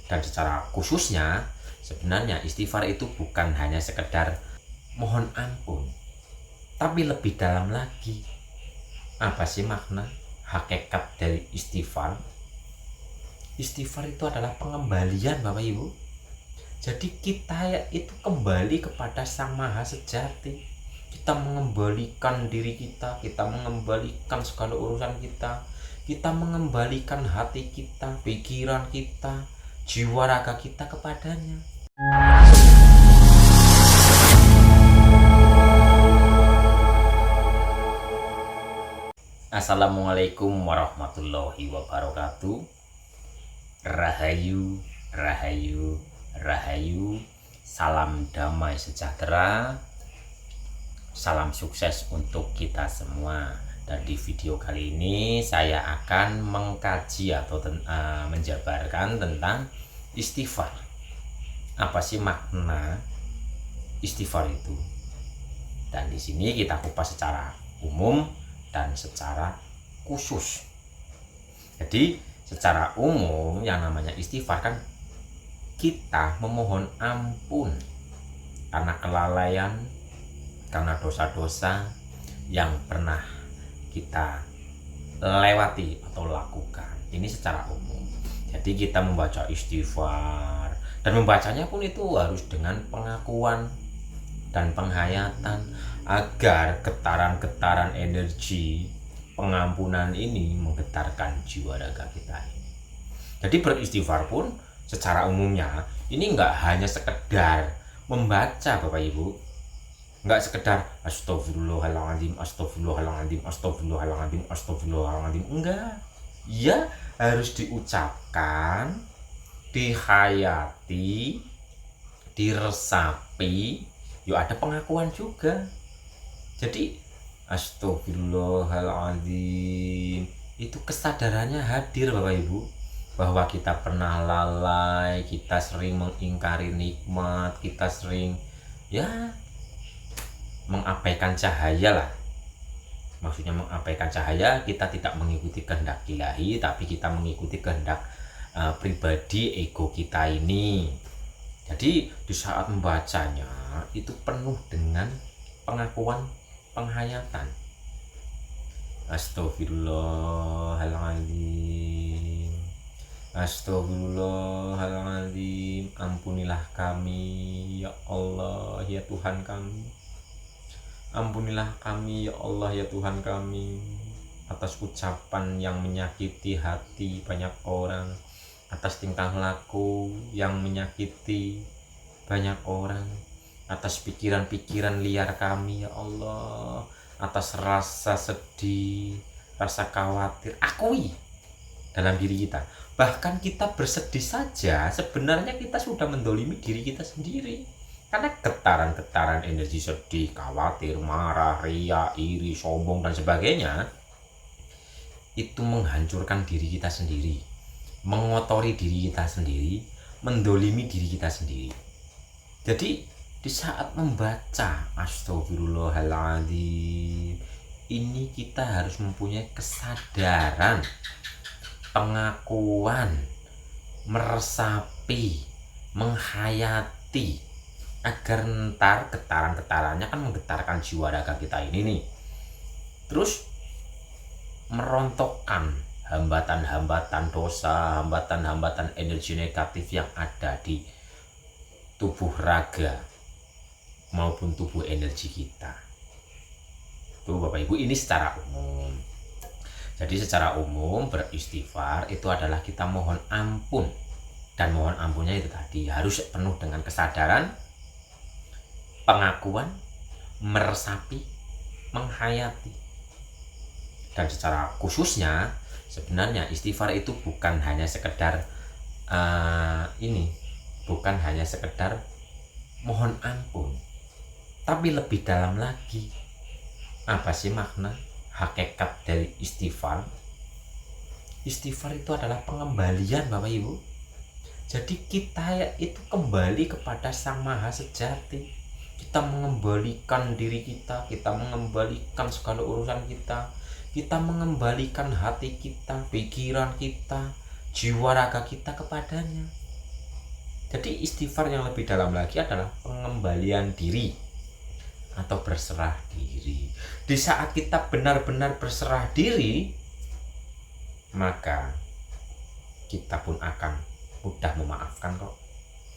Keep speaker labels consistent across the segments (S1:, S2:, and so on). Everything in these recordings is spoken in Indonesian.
S1: Dan secara khususnya sebenarnya istighfar itu bukan hanya sekedar mohon ampun, tapi lebih dalam lagi. Apa sih makna hakikat dari istighfar? Istighfar itu adalah pengembalian Bapak Ibu. Jadi kita itu kembali kepada Sang Maha Sejati. Kita mengembalikan diri kita, kita mengembalikan segala urusan kita mengembalikan hati kita, pikiran kita, jiwa raga kita kepadanya. Assalamualaikum warahmatullahi wabarakatuh. Rahayu, rahayu, rahayu. Salam damai sejahtera. Salam sukses untuk kita semua. Dan di video kali ini saya akan mengkaji atau menjabarkan tentang istighfar. Apa sih makna istighfar itu? Dan di sini kita kupas secara umum dan secara khusus. Jadi secara umum yang namanya istighfar kan kita memohon ampun karena kelalaian, karena dosa-dosa yang pernah kita lewati atau lakukan. Ini secara umum. Jadi kita membaca istighfar, dan membacanya pun itu harus dengan pengakuan dan penghayatan agar getaran-getaran energi pengampunan ini menggetarkan jiwa raga kita ini. Jadi beristighfar pun secara umumnya ini enggak hanya sekedar membaca Bapak Ibu, enggak sekedar astagfirullahaladzim, astagfirullahaladzim, astagfirullahaladzim, astagfirullahaladzim, enggak. Ya harus diucapkan, dihayati, diresapi. Yuk ada pengakuan juga. Jadi astagfirullahaladzim itu kesadarannya hadir Bapak Ibu, bahwa kita pernah lalai, kita sering mengingkari nikmat, kita sering mengabaikan cahaya lah. Maksudnya mengabaikan cahaya, kita tidak mengikuti kehendak ilahi, tapi kita mengikuti kehendak pribadi ego kita ini. Jadi di saat membacanya itu penuh dengan pengakuan, penghayatan. Astagfirullahaladzim, astagfirullahaladzim, ampunilah kami ya Allah ya Tuhan kami. Ampunilah kami ya Allah ya Tuhan kami atas ucapan yang menyakiti hati banyak orang, atas tingkah laku yang menyakiti banyak orang, atas pikiran-pikiran liar kami ya Allah, atas rasa sedih, rasa khawatir, akui dalam diri kita. Bahkan kita bersedih saja sebenarnya kita sudah mendolimi diri kita sendiri, karena getaran-getaran energi sedih, khawatir, marah, ria, iri, sombong dan sebagainya itu menghancurkan diri kita sendiri, mengotori diri kita sendiri, mendolimi diri kita sendiri. Jadi di saat membaca astagfirullahaladzim ini kita harus mempunyai kesadaran, pengakuan, meresapi, menghayati, agar ntar getaran-getarannya kan menggetarkan jiwa raga kita ini nih, terus merontokkan hambatan-hambatan dosa, hambatan-hambatan energi negatif yang ada di tubuh raga maupun tubuh energi kita. Tuh Bapak Ibu, ini secara umum. Jadi secara umum beristighfar itu adalah kita mohon ampun, dan mohon ampunnya itu tadi harus penuh dengan kesadaran, pengakuan, meresapi, menghayati. Dan secara khususnya sebenarnya istighfar itu bukan hanya sekedar bukan hanya sekedar mohon ampun, tapi lebih dalam lagi. Apa sih makna hakikat dari istighfar? Istighfar itu adalah pengembalian Bapak Ibu. Jadi kita itu kembali kepada Sang Maha Sejati. Kita mengembalikan diri kita, kita mengembalikan segala urusan kita mengembalikan hati kita, pikiran kita, jiwa raga kita kepadanya. Jadi istighfar yang lebih dalam lagi adalah pengembalian diri atau berserah diri. Di saat kita benar-benar berserah diri, maka kita pun akan mudah memaafkan kok.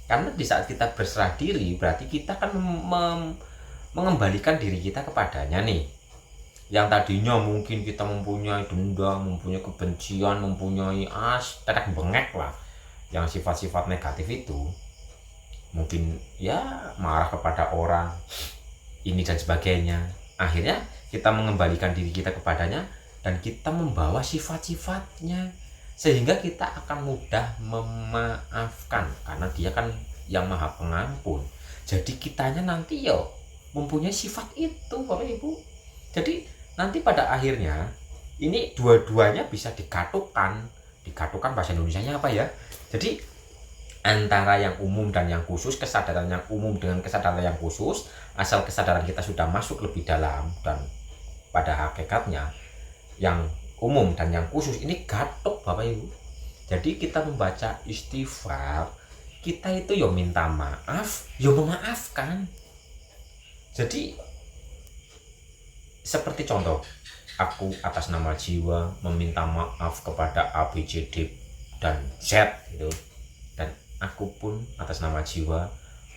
S1: Karena di saat kita berserah diri, berarti kita kan mengembalikan diri kita kepadanya nih. Yang tadinya mungkin kita mempunyai dendam, mempunyai kebencian, mempunyai tetek bengek lah, yang sifat-sifat negatif itu, mungkin ya marah kepada orang ini dan sebagainya. Akhirnya kita mengembalikan diri kita kepadanya dan kita membawa sifat-sifatnya, sehingga kita akan mudah memaafkan karena dia kan yang maha pengampun. Jadi kitanya nanti yo mempunyai sifat itu, Bapak Ibu. Jadi nanti pada akhirnya ini dua-duanya bisa dikatukan bahasa Indonesianya apa ya? Jadi antara yang umum dan yang khusus, kesadaran yang umum dengan kesadaran yang khusus, asal kesadaran kita sudah masuk lebih dalam, dan pada hakikatnya yang umum dan yang khusus ini gatuk, Bapak Ibu. Jadi kita membaca istighfar, kita itu yo minta maaf, yo memaafkan. Jadi seperti contoh, aku atas nama jiwa meminta maaf kepada A, B, C, D dan Z gitu, dan aku pun atas nama jiwa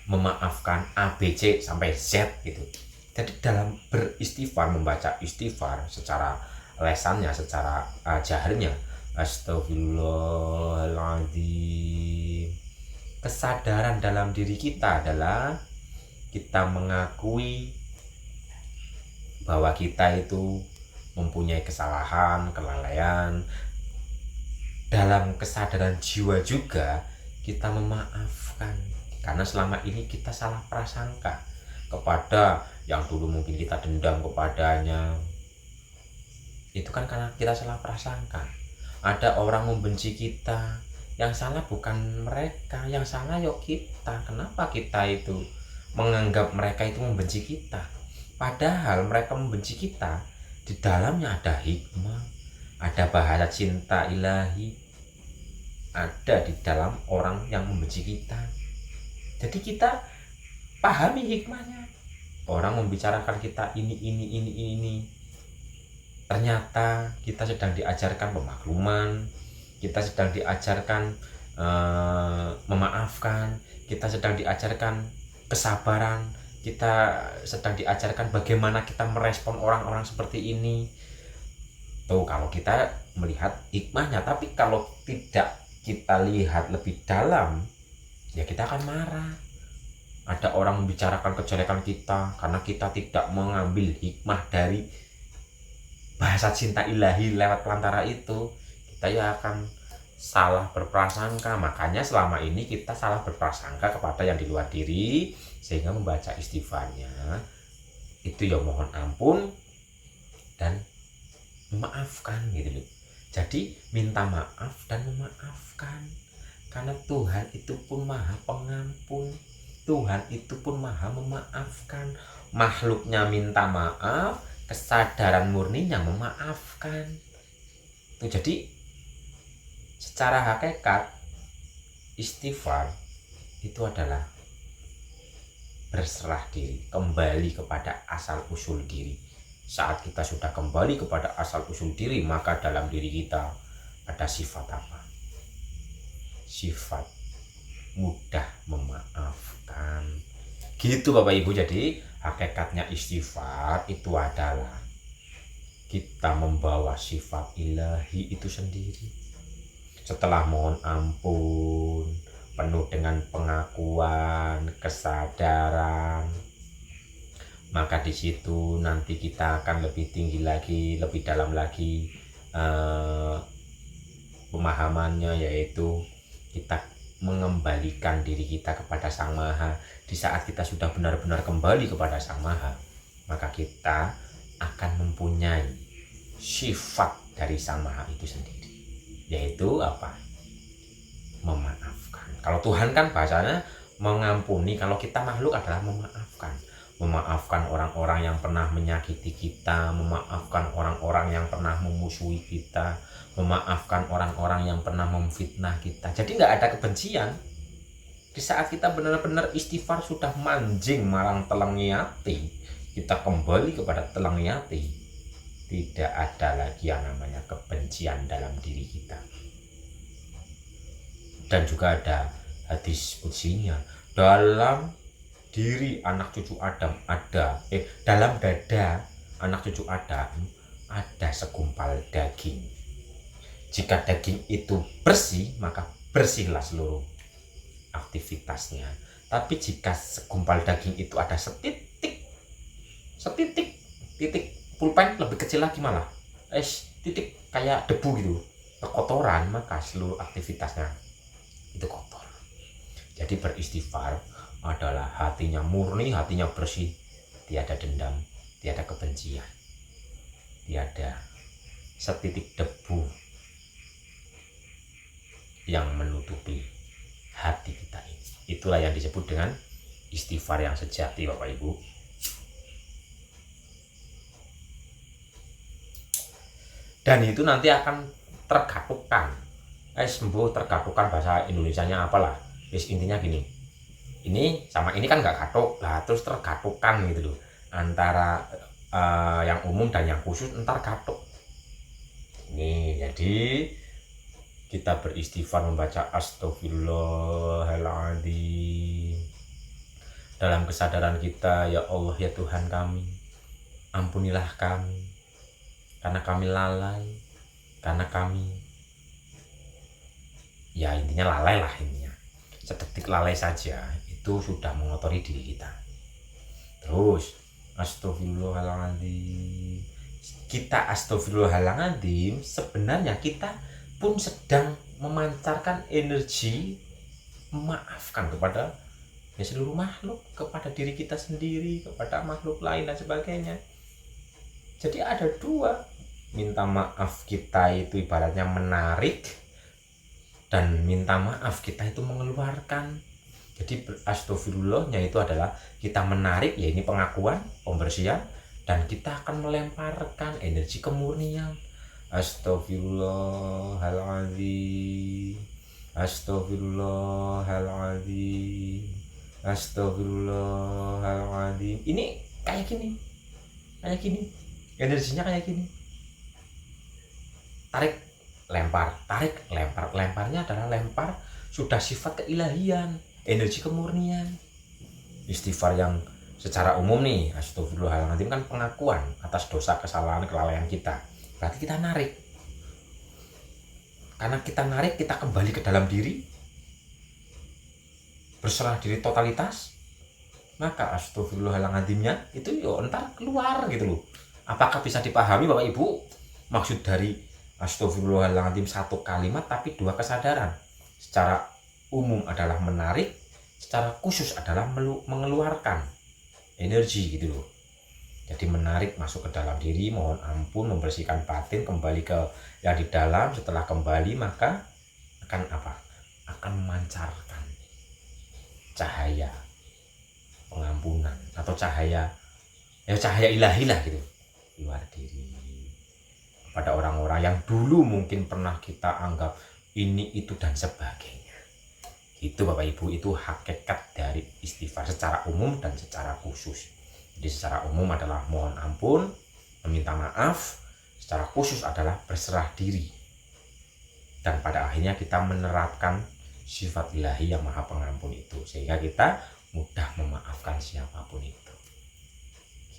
S1: memaafkan A, B, C sampai Z gitu. Jadi dalam beristighfar, membaca istighfar secara lesannya, secara jaharnya, astagfirullahaladzim, kesadaran dalam diri kita adalah kita mengakui bahwa kita itu mempunyai kesalahan, kelalaian. Dalam kesadaran jiwa juga kita memaafkan, karena selama ini kita salah prasangka kepada yang dulu mungkin kita dendam kepadanya. Itu kan karena kita salah prasangka. Ada orang membenci kita, yang salah bukan mereka, yang salah yuk kita. Kenapa kita itu menganggap mereka itu membenci kita? Padahal mereka membenci kita, di dalamnya ada hikmah, ada bahasa cinta ilahi, ada di dalam orang yang membenci kita. Jadi kita pahami hikmahnya. Orang membicarakan kita ini. Ternyata kita sedang diajarkan pemakluman, kita sedang diajarkan memaafkan, kita sedang diajarkan kesabaran, kita sedang diajarkan bagaimana kita merespon orang-orang seperti ini. Tuh, kalau kita melihat hikmahnya. Tapi kalau tidak kita lihat lebih dalam, ya kita akan marah. Ada orang membicarakan kejelekan kita karena kita tidak mengambil hikmah dari bahasa cinta ilahi lewat pelantara itu, kita ya akan salah berprasangka. Makanya selama ini kita salah berprasangka kepada yang di luar diri, sehingga membaca istighfarnya itu ya mohon ampun dan memaafkan gitu loh. Jadi minta maaf dan memaafkan, karena Tuhan itu pun maha pengampun, Tuhan itu pun maha memaafkan. Makhluknya minta maaf, kesadaran murninya memaafkan. Tuh, jadi secara hakikat istighfar itu adalah berserah diri, kembali kepada asal usul diri. Saat kita sudah kembali kepada asal usul diri, maka dalam diri kita ada sifat apa? Sifat mudah memaafkan. Gitu Bapak Ibu. Jadi hakikatnya istighfar itu adalah kita membawa sifat ilahi itu sendiri. Setelah mohon ampun, penuh dengan pengakuan, kesadaran, maka di situ nanti kita akan lebih tinggi lagi, lebih dalam lagi pemahamannya, yaitu kita mengembalikan diri kita kepada Sang Maha. Di saat kita sudah benar-benar kembali kepada Sang Maha, maka kita akan mempunyai sifat dari Sang Maha itu sendiri, yaitu apa? Memaafkan. Kalau Tuhan kan bahasanya mengampuni, kalau kita makhluk adalah memaafkan. Memaafkan orang-orang yang pernah menyakiti kita, memaafkan orang-orang yang pernah memusuhi kita, memaafkan orang-orang yang pernah memfitnah kita. Jadi nggak ada kebencian. Di saat kita benar-benar istighfar sudah manjing marang telengiati, kita kembali kepada telengiati, tidak ada lagi yang namanya kebencian dalam diri kita. Dan juga ada hadis kutsinya, dalam diri anak cucu Adam dalam dada anak cucu Adam ada segumpal daging. Jika daging itu bersih, maka bersihlah seluruh aktivitasnya. Tapi jika segumpal daging itu ada titik pulpen lebih kecil lagi malah, titik kayak debu gitu, kekotoran, maka seluruh aktivitasnya itu kotor. Jadi beristighfar adalah hatinya murni, hatinya bersih, tiada dendam, tiada kebencian, tiada setitik debu yang menutupi hati kita ini. Itulah yang disebut dengan istighfar yang sejati, Bapak Ibu. Dan itu nanti akan tergatukan. Tergatukan bahasa Indonesianya apalah. Intinya gini. Ini sama ini kan nggak gatuk lah, terus tergatukan gitu loh. Antara yang umum dan yang khusus entar gatuk. Ini jadi kita beristighfar membaca Astaghfirullahaladzim dalam kesadaran kita, ya Allah ya Tuhan kami, ampunilah kami karena kami lalai, karena kami ya intinya lalai lah, intinya sedetik lalai saja itu sudah mengotori diri kita. Terus Astaghfirullahaladzim, kita Astaghfirullahaladzim, sebenarnya kita pun sedang memancarkan energi memaafkan kepada seluruh makhluk, kepada diri kita sendiri, kepada makhluk lain dan sebagainya. Jadi ada dua, minta maaf kita itu ibaratnya menarik, dan minta maaf kita itu mengeluarkan. Jadi astagfirullahnya itu adalah kita menarik, ya ini pengakuan, pembersihan, dan kita akan melemparkan energi kemurnian. Astaghfirullahaladzim, astaghfirullahaladzim, astaghfirullahaladzim. Ini kayak gini, energinya kayak gini. Tarik, lempar, tarik, lempar. Lemparnya adalah lempar sudah sifat keilahian, energi kemurnian. Istighfar yang secara umum nih, astagfirullahaladzim kan pengakuan atas dosa, kesalahan, kelalaian kita. Berarti kita narik. Karena kita narik, kita kembali ke dalam diri, berserah diri totalitas, maka astagfirullahaladzimnya itu yo entar keluar gitu loh. Apakah bisa dipahami Bapak Ibu maksud dari astagfirullahaladzim satu kalimat tapi dua kesadaran? Secara umum adalah menarik, secara khusus adalah mengeluarkan energi gitu loh. Jadi menarik masuk ke dalam diri, mohon ampun, membersihkan batin, kembali ke yang di dalam. Setelah kembali maka akan apa? Akan memancarkan cahaya pengampunan atau cahaya ilahi lah gitu luar diri pada orang-orang yang dulu mungkin pernah kita anggap ini itu dan sebagainya. Itu Bapak Ibu, itu hakikat dari istighfar secara umum dan secara khusus. Jadi secara umum adalah mohon ampun, meminta maaf, secara khusus adalah berserah diri. Dan pada akhirnya kita menerapkan sifat ilahi yang maha pengampun itu, sehingga kita mudah memaafkan siapapun itu.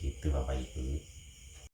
S1: Gitu Bapak Ibu.